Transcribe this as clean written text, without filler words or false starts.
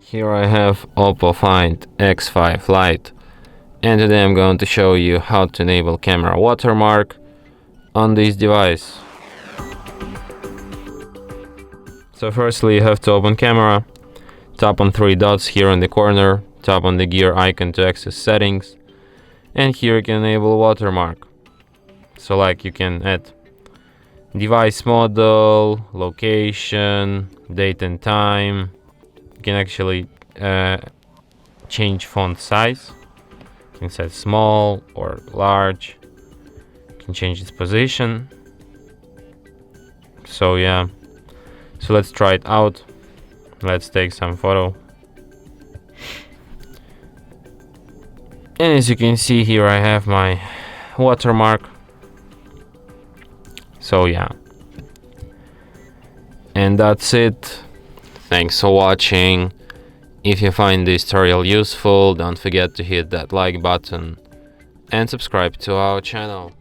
Here I have OPPO Find X5 Lite, and today I'm going to show you how to enable camera watermark on this device. So firstly you have to open camera, tap on three dots here in the corner, tap on the gear icon to access settings, and here you can enable watermark. So like you can add device model, location, date and time. You can actually change font size. You can set small or large. You can change its position. So yeah, so let's try it out. Let's take some photo. And as you can see here, I have my watermark. So yeah, and that's it. Thanks for watching. If you find this tutorial useful, don't forget to hit that like button and subscribe to our channel.